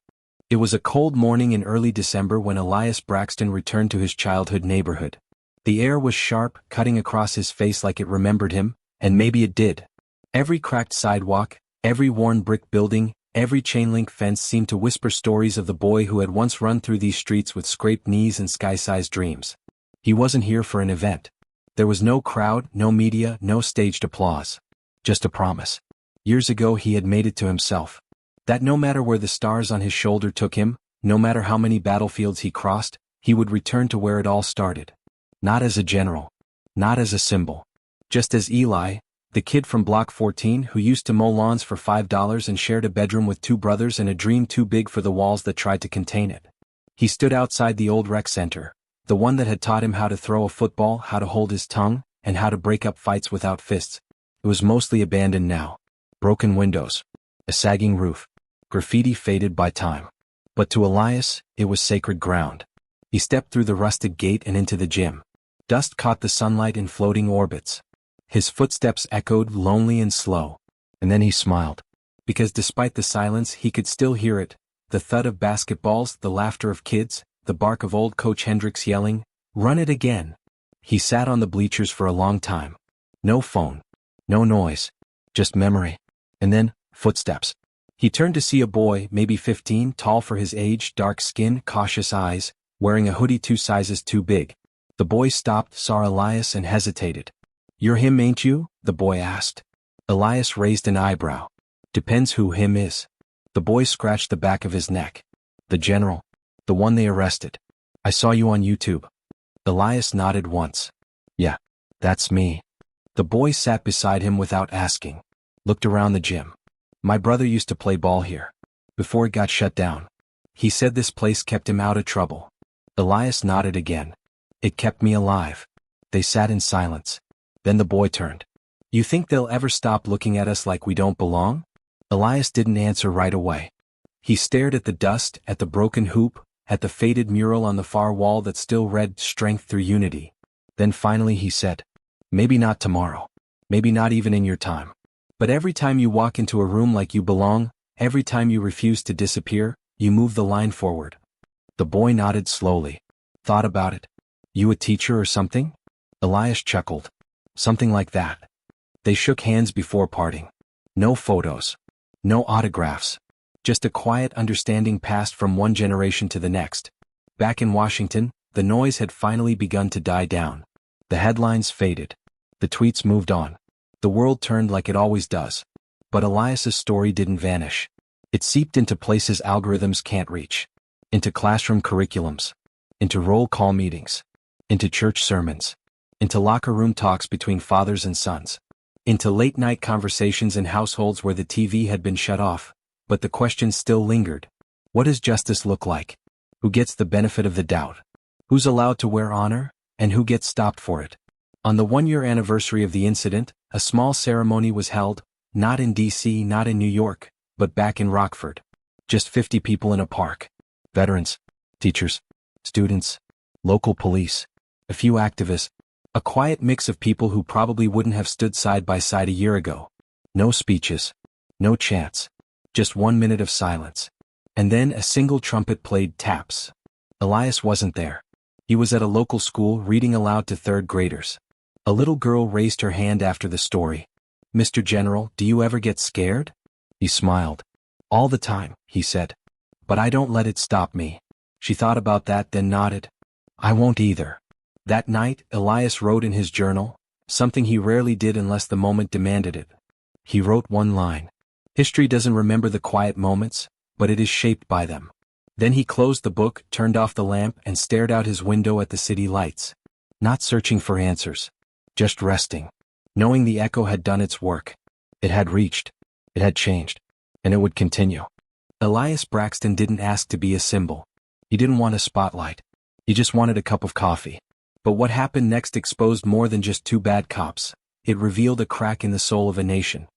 It was a cold morning in early December when Elias Braxton returned to his childhood neighborhood. The air was sharp, cutting across his face like it remembered him, and maybe it did. Every cracked sidewalk, every worn brick building, every chain-link fence seemed to whisper stories of the boy who had once run through these streets with scraped knees and sky-sized dreams. He wasn't here for an event. There was no crowd, no media, no staged applause. Just a promise. Years ago he had made it to himself. That no matter where the stars on his shoulder took him, no matter how many battlefields he crossed, he would return to where it all started. Not as a general. Not as a symbol. Just as Eli, the kid from Block 14 who used to mow lawns for $5 and shared a bedroom with 2 brothers and a dream too big for the walls that tried to contain it. He stood outside the old rec center, the one that had taught him how to throw a football, how to hold his tongue, and how to break up fights without fists. It was mostly abandoned now. Broken windows. A sagging roof. Graffiti faded by time. But to Elias, it was sacred ground. He stepped through the rusted gate and into the gym. Dust caught the sunlight in floating orbits. His footsteps echoed lonely and slow. And then he smiled. Because despite the silence he could still hear it, the thud of basketballs, the laughter of kids, the bark of old Coach Hendricks yelling, "Run it again!" He sat on the bleachers for a long time. No phone. No noise. Just memory. And then, footsteps. He turned to see a boy, maybe 15, tall for his age, dark skin, cautious eyes, wearing a hoodie 2 sizes too big. The boy stopped, saw Elias and hesitated. "You're him, ain't you?" the boy asked. Elias raised an eyebrow. "Depends who him is." The boy scratched the back of his neck. "The general. The one they arrested. I saw you on YouTube." Elias nodded once. "Yeah, that's me." The boy sat beside him without asking. Looked around the gym. "My brother used to play ball here. Before it got shut down. He said this place kept him out of trouble." Elias nodded again. "It kept me alive." They sat in silence. Then the boy turned. "You think they'll ever stop looking at us like we don't belong?" Elias didn't answer right away. He stared at the dust, at the broken hoop, at the faded mural on the far wall that still read "Strength through Unity." Then finally he said, "Maybe not tomorrow. Maybe not even in your time. But every time you walk into a room like you belong, every time you refuse to disappear, you move the line forward." The boy nodded slowly. "Thought about it. You a teacher or something?" Elias chuckled. "Something like that." They shook hands before parting. No photos. No autographs. Just a quiet understanding passed from one generation to the next. Back in Washington, the noise had finally begun to die down. The headlines faded. The tweets moved on. The world turned like it always does. But Elias's story didn't vanish. It seeped into places algorithms can't reach. Into classroom curriculums. Into roll call meetings. Into church sermons. Into locker room talks between fathers and sons. Into late-night conversations in households where the TV had been shut off. But the question still lingered. What does justice look like? Who gets the benefit of the doubt? Who's allowed to wear honor? And who gets stopped for it? On the 1-year anniversary of the incident, a small ceremony was held, not in D.C., not in New York, but back in Rockford. Just 50 people in a park. Veterans, teachers, students, local police, a few activists, a quiet mix of people who probably wouldn't have stood side by side a year ago. No speeches. No chants. Just 1 minute of silence. And then a single trumpet played taps. Elias wasn't there. He was at a local school reading aloud to 3rd graders. A little girl raised her hand after the story. "Mr. General, do you ever get scared?" He smiled. "All the time," he said. "But I don't let it stop me." She thought about that, then nodded. "I won't either." That night, Elias wrote in his journal, something he rarely did unless the moment demanded it. He wrote one line. History doesn't remember the quiet moments, but it is shaped by them. Then he closed the book, turned off the lamp, and stared out his window at the city lights. Not searching for answers. Just resting. Knowing the echo had done its work. It had reached. It had changed. And it would continue. Elias Braxton didn't ask to be a symbol. He didn't want a spotlight. He just wanted a cup of coffee. But what happened next exposed more than just 2 bad cops. It revealed a crack in the soul of a nation.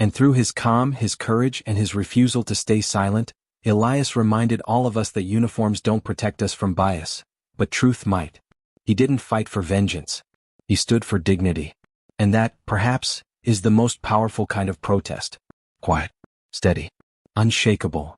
And through his calm, his courage, and his refusal to stay silent, Elias reminded all of us that uniforms don't protect us from bias, but truth might. He didn't fight for vengeance. He stood for dignity. And that, perhaps, is the most powerful kind of protest. Quiet, steady, unshakable.